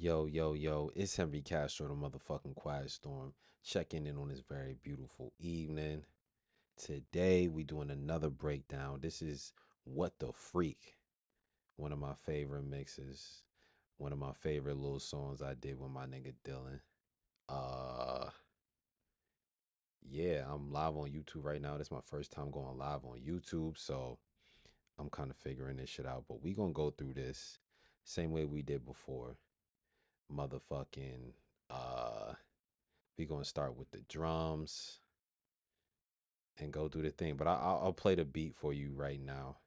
Yo, yo, yo, it's Henry Castro, the motherfucking Quiet Storm, checking in on this very beautiful evening. Today, we doing another breakdown. This is What the Freak, one of my favorite mixes, one of my favorite little songs I did with my nigga Dylan. Uh, yeah, I'm live on YouTube right now. This is my first time going live on YouTube, so I'm kind of figuring this shit out. But we gonna go through this same way we did before. Motherfucking, uh, we gonna start with the drums and go through the thing. But I'll play the beat for you right now.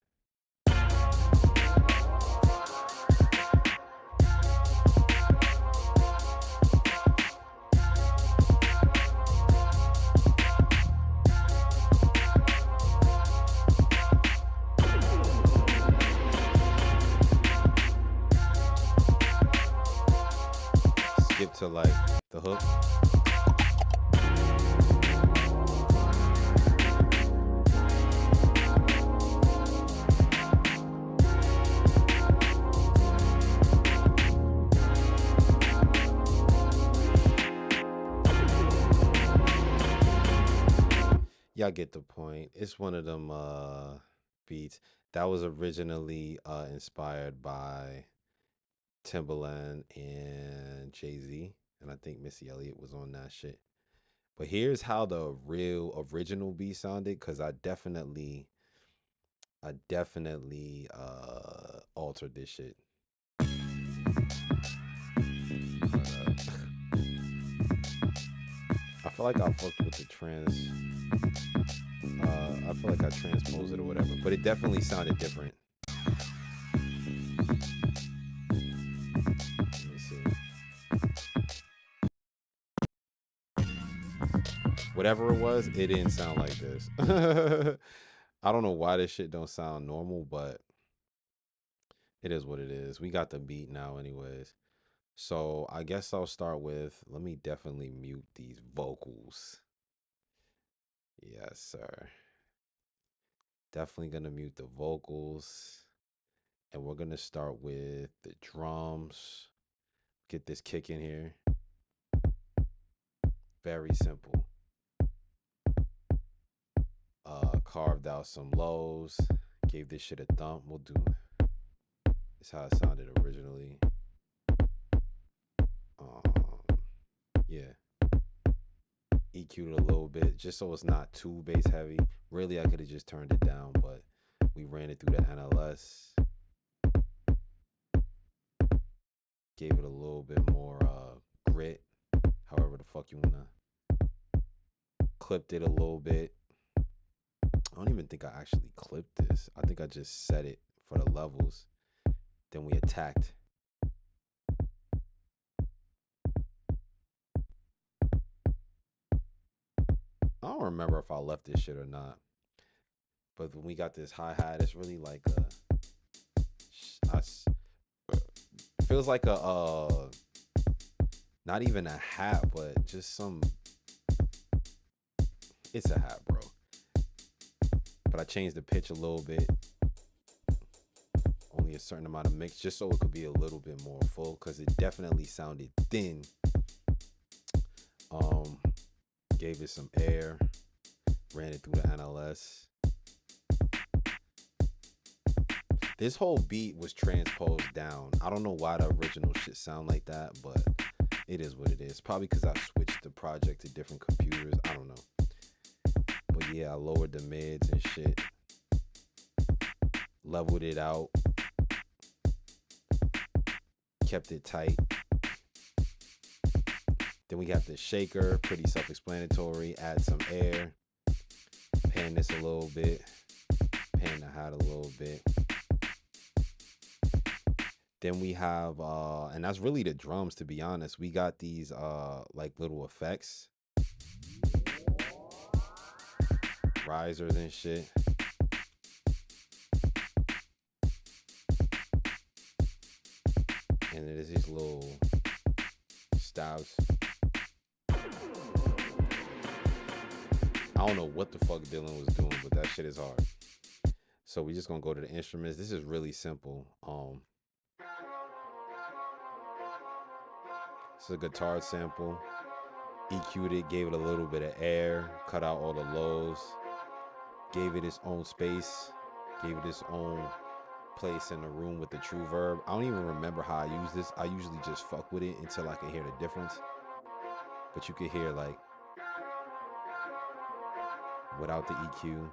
Skip to like the hook. Y'all get the point. It's one of them beats that was originally inspired by Timbaland and Jay-Z, and I think Missy Elliott was on that shit. But here's how the real original beat sounded, cuz I definitely altered this shit. I feel like I fucked with the I feel like I transposed it or whatever, but it definitely sounded different. Let me see. Whatever it was, it didn't sound like this. I don't know why this shit don't sound normal, but it is what it is. We got the beat now anyways. So I guess I'll start with, let me definitely mute these vocals. Yes, sir. Definitely gonna mute the vocals. And we're gonna start with the drums. Get this kick in here. Very simple. Carved out some lows. Gave this shit a thump. We'll do. It's how it sounded originally. Yeah. EQ'd a little bit just so it's not too bass heavy. Really, I could have just turned it down, but we ran it through the NLS. Gave it a little bit more grit, however the fuck you wanna. Clipped it a little bit. I don't even think I actually clipped this. I think I just set it for the levels. Then we attacked. I don't remember if I left this shit or not. But when we got this hi-hat, it's really like feels like a not even a hat, but just some, it's a hat, bro. But I changed the pitch a little bit. Only a certain amount of mix, just so it could be a little bit more full, because it definitely sounded thin. Gave it some air, ran it through the NLS. This whole beat was transposed down. I don't know why the original shit sound like that, but it is what it is. Probably because I switched the project to different computers. I don't know. But yeah, I lowered the mids and shit. Leveled it out. Kept it tight. Then we got the shaker, pretty self-explanatory. Add some air. Pan this a little bit. Pan the hat a little bit. Then we have, and that's really the drums, to be honest. We got these like little effects. Risers and shit. And there's these little stabs. I don't know what the fuck Dylan was doing, but that shit is hard. So we just gonna go to the instruments. This is really simple. It's a guitar sample. EQ'd it, gave it a little bit of air, cut out all the lows, gave it its own space, gave it its own place in the room with the true verb. I don't even remember how I use this. I usually just fuck with it until I can hear the difference. But you can hear like without the EQ,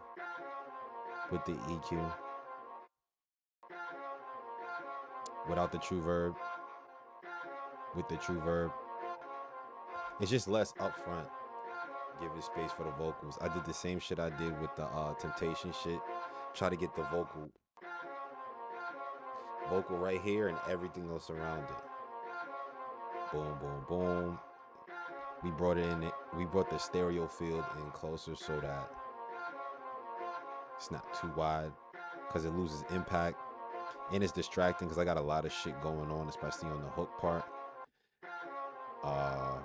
with the EQ, without the true verb, with the true verb. It's just less upfront. Give it space for the vocals. I did the same shit I did with the Temptation shit. Try to get the vocal right here and everything else around it. Boom, boom, boom. We brought it in. We brought the stereo field in closer so that it's not too wide because it loses impact and it's distracting because I got a lot of shit going on, especially on the hook part.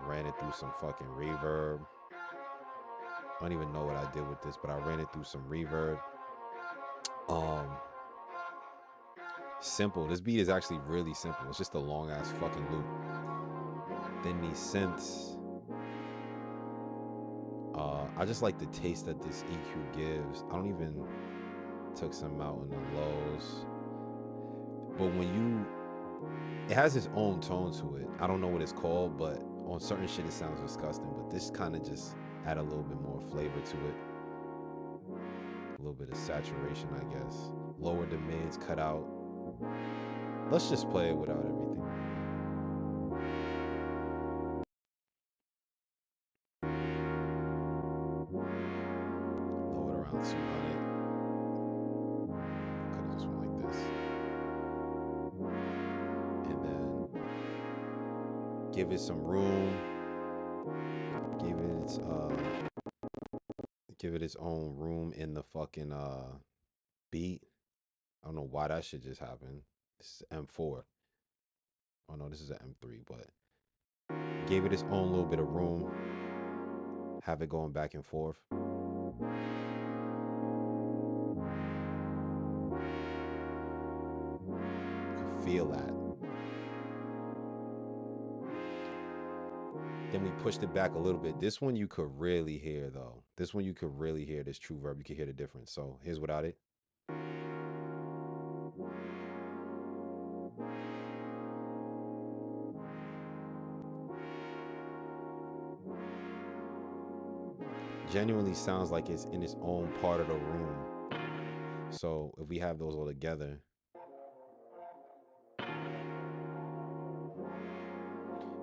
Ran it through some fucking reverb. I don't even know what I did with this, but I ran it through some reverb. Simple. This beat is actually really simple. It's just a long ass fucking loop. Then these synths. I just like the taste that this EQ gives. I don't even took some out in the lows. But it has its own tone to it. I don't know what it's called, but on certain shit it sounds disgusting. But this kind of just add a little bit more flavor to it. A little bit of saturation, I guess. Lower the mids, cut out. Let's just play it without everything. Lower it around 200. Could have just went like this. And then give it some room. Give it its own room in the fucking beat. I don't know why that shit just happened. This is M4. Oh no, this is an M3, but gave it its own little bit of room. Have it going back and forth. Could feel that. Then we pushed it back a little bit. This one you could really hear though. This one you could really hear this true verb. You could hear the difference. So here's without it. Genuinely sounds like it's in its own part of the room. So if we have those all together,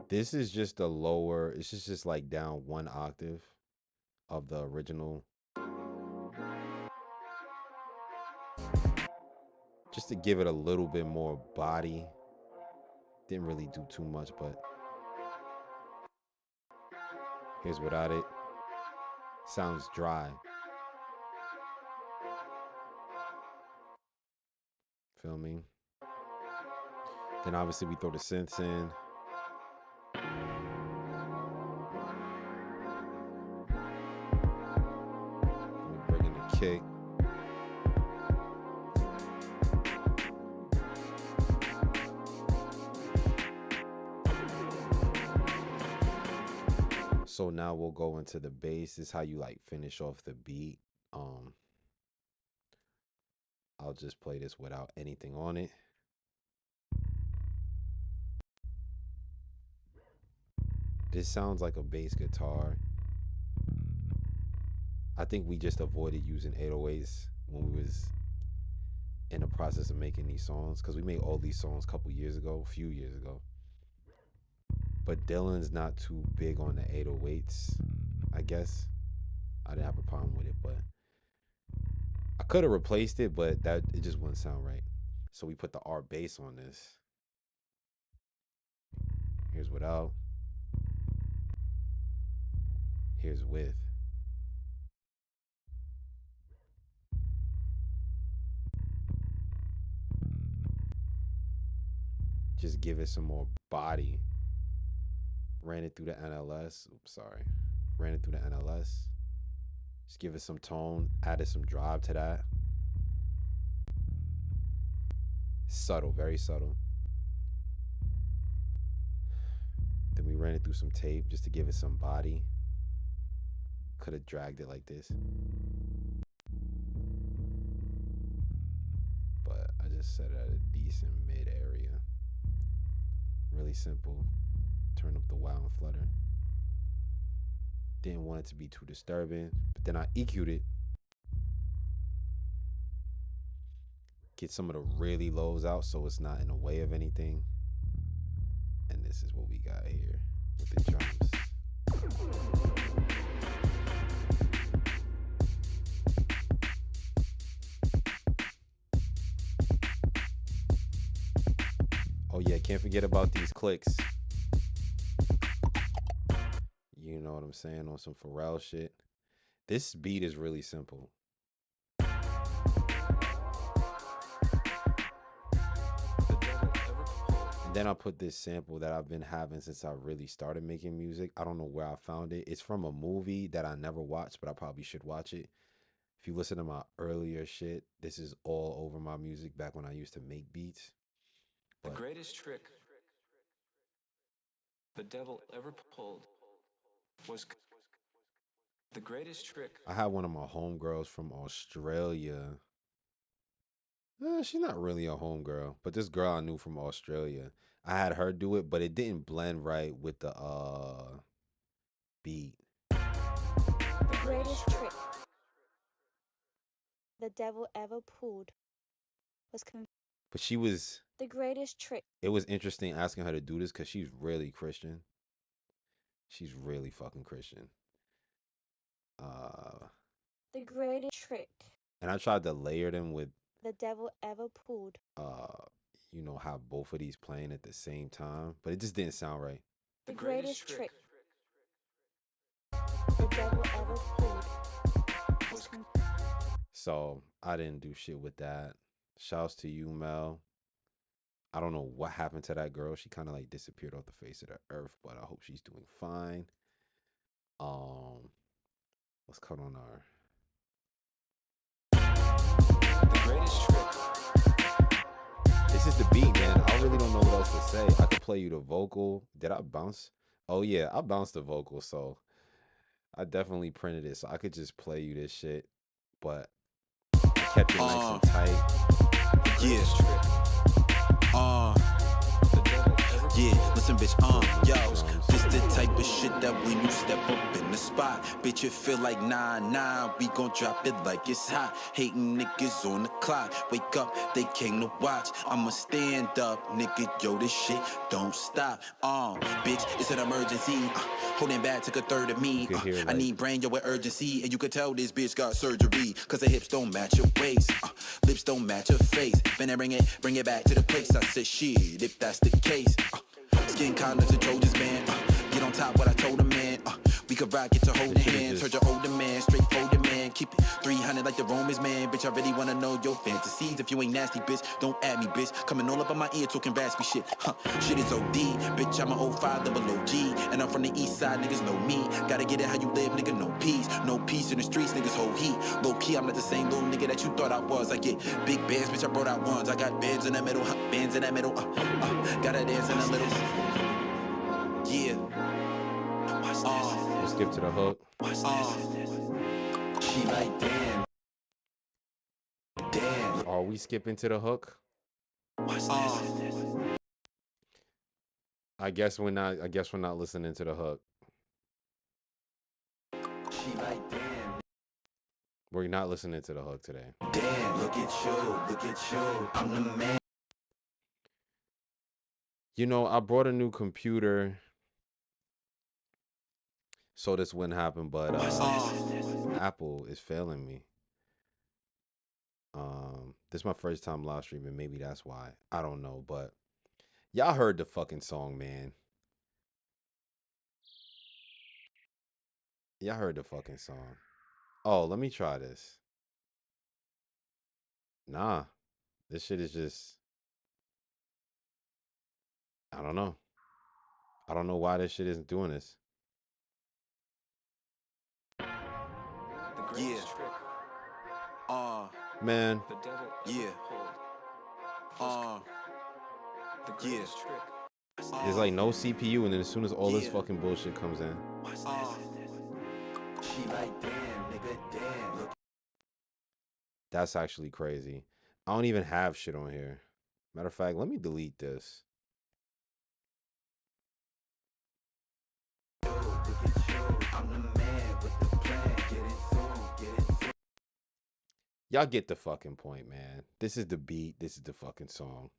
this is just a lower, it's just like down one octave of the original. Just to give it a little bit more body. Didn't really do too much, but here's without it. Sounds dry. Feel me? Then obviously we throw the synths in. We bring in the kick. So now we'll go into the bass. This is how you like finish off the beat. I'll just play this without anything on it. This sounds like a bass guitar. I think we just avoided using 808s when we was in the process of making these songs, because we made all these songs a few years ago. But Dylan's not too big on the 808s, I guess. I didn't have a problem with it, but I could have replaced it, but it just wouldn't sound right. So we put the R bass on this. Here's without. Here's with. Just give it some more body. Ran it through the NLS. Oops, sorry. Ran it through the NLS. Just give it some tone. Added some drive to that. Subtle, very subtle. Then we ran it through some tape just to give it some body. Could have dragged it like this. But I just set it at a decent mid area. Really simple. Turn up the wow and flutter. Didn't want it to be too disturbing, but then I EQ'd it. Get some of the really lows out so it's not in the way of anything. And this is what we got here with the drums. Oh yeah, can't forget about these clicks. You know what I'm saying? On some Pharrell shit. This beat is really simple. And then I put this sample that I've been having since I really started making music. I don't know where I found it. It's from a movie that I never watched, but I probably should watch it. If you listen to my earlier shit, this is all over my music back when I used to make beats. But the greatest trick the devil ever pulled was the greatest trick. I had one of my homegirls from Australia. She's not really a homegirl, but this girl I knew from Australia. I had her do it, but it didn't blend right with the beat. The greatest trick the devil ever pulled was but she was the greatest trick. It was interesting asking her to do this because she's really Christian. She's really fucking Christian. The greatest trick. And I tried to layer them with the devil ever pulled. You know, have both of these playing at the same time, but it just didn't sound right. The greatest trick the devil ever pulled was so I didn't do shit with that. Shouts to you, Mel. I don't know what happened to that girl. She kind of like disappeared off the face of the earth, but I hope she's doing fine. Let's cut on our the greatest trick. This is the beat, man. I really don't know what else to say. I could play you the vocal. Did I bounce? Oh yeah, I bounced the vocal, so I definitely printed it, so I could just play you this shit, but I kept it nice and tight. Yeah. Yeah, listen, bitch, yo, this the type of shit that when you step up in the spot, bitch, it feel like 9-9, we gon' drop it like it's hot. Hating niggas on the clock, wake up, they came to watch. I'ma stand up, nigga, yo, this shit don't stop. Bitch, it's an emergency. Holding back, took a third of me. I need brain, yo, with urgency, and you could tell this bitch got surgery, cause her hips don't match your waist, lips don't match her face. Finna bring it back to the place. I said, shit, if that's the case. Skin condoms to Trojans, man. Get on top what I told him, man. We could rock, get to holding hands. Heard your older man, straightforward man. Keep it 300 like the Romans, man. Bitch, I really wanna know your fantasies. If you ain't nasty, bitch, don't add me, bitch. Coming all up on my ear, talking raspy shit. Shit is OD, bitch, I'm an 05 double OG. And I'm from the east side, niggas know me. Gotta get it how you live, nigga, no peace. No peace in the streets, niggas hold heat. Low key, I'm not the same little nigga that you thought I was. I get big bands, bitch, I brought out ones. I got bands in the middle, bands in the middle. Gotta dance in the little. Yeah. Let's skip to the hook. She like damn. Damn. Are we skipping to the hook? I guess we're not. I guess we're not listening to the hook. She like damn. We're not listening to the hook today. Damn, look at you, I'm the man. You know, I brought a new computer, so this wouldn't happen, but Apple is failing me. This is my first time live streaming. Maybe that's why. I don't know, but y'all heard the fucking song, man. Y'all heard the fucking song. Oh, let me try this. Nah, this shit is just, I don't know. I don't know why this shit isn't doing this. Yeah. Man. The devil yeah. the greatest trick. There's like no CPU, and then as soon as all this Yeah. fucking bullshit comes in, She like, damn, nigga, damn. Look, that's actually crazy. I don't even have shit on here. Matter of fact, let me delete this. look at you. I'm the man with the plan. Get it soon, get it soon. Y'all get the fucking point, man. This is the beat. This is the fucking song.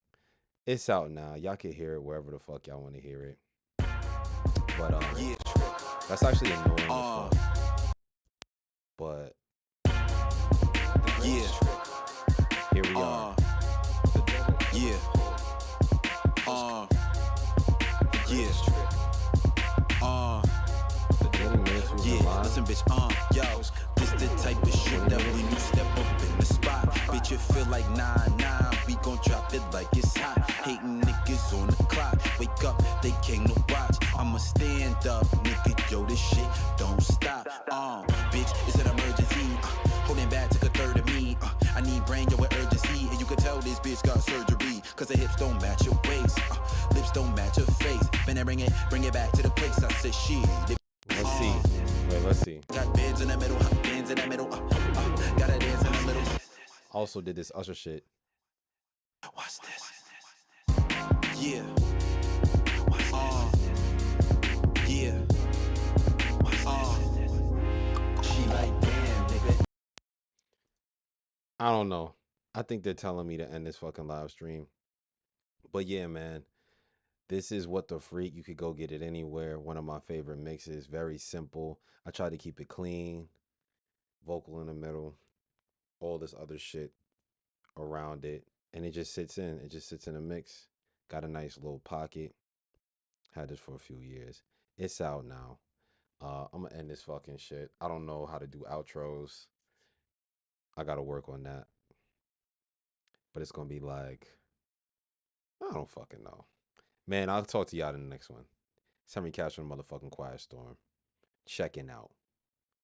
It's out now. Y'all can hear it wherever the fuck y'all want to hear it. But Yeah. that's actually annoying as fuck. But Yeah. here we are. Yeah. Yeah. 20 minutes we Yeah, been live. listen, bitch, yo, this the type of shit that when you step up in the spot, bitch, you feel like 9-9, we gon' drop it like it's hot. Hating niggas on the clock, wake up, they came to watch. I'ma stand up, nigga, yo, this shit don't stop. Bitch, it's an emergency. Holding back, took a third of me. I need brain, yo, with urgency, and you can tell this bitch got surgery, cause her hips don't match your waist, lips don't match her face. Finna bring it back to the place. I said, shit. Let's see. Wait, let's see. Got bands in the middle, bands in the middle, gotta dance in the middle. Also did this Usher shit. Watch this. Yeah. Yeah. She like, damn, nigga. I don't know. I think they're telling me to end this fucking live stream. But yeah, man. This is What the Freak. You could go get it anywhere. One of my favorite mixes. Very simple. I try to keep it clean. Vocal in the middle. All this other shit around it. And it just sits in. It just sits in a mix. Got a nice little pocket. Had this for a few years. It's out now. I'm gonna end this fucking shit. I don't know how to do outros. I gotta work on that. But it's gonna be like, I don't fucking know. Man, I'll talk to y'all in the next one. It's Henry Cash from the motherfucking Quiet Storm. Checking out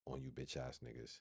on you bitch ass niggas.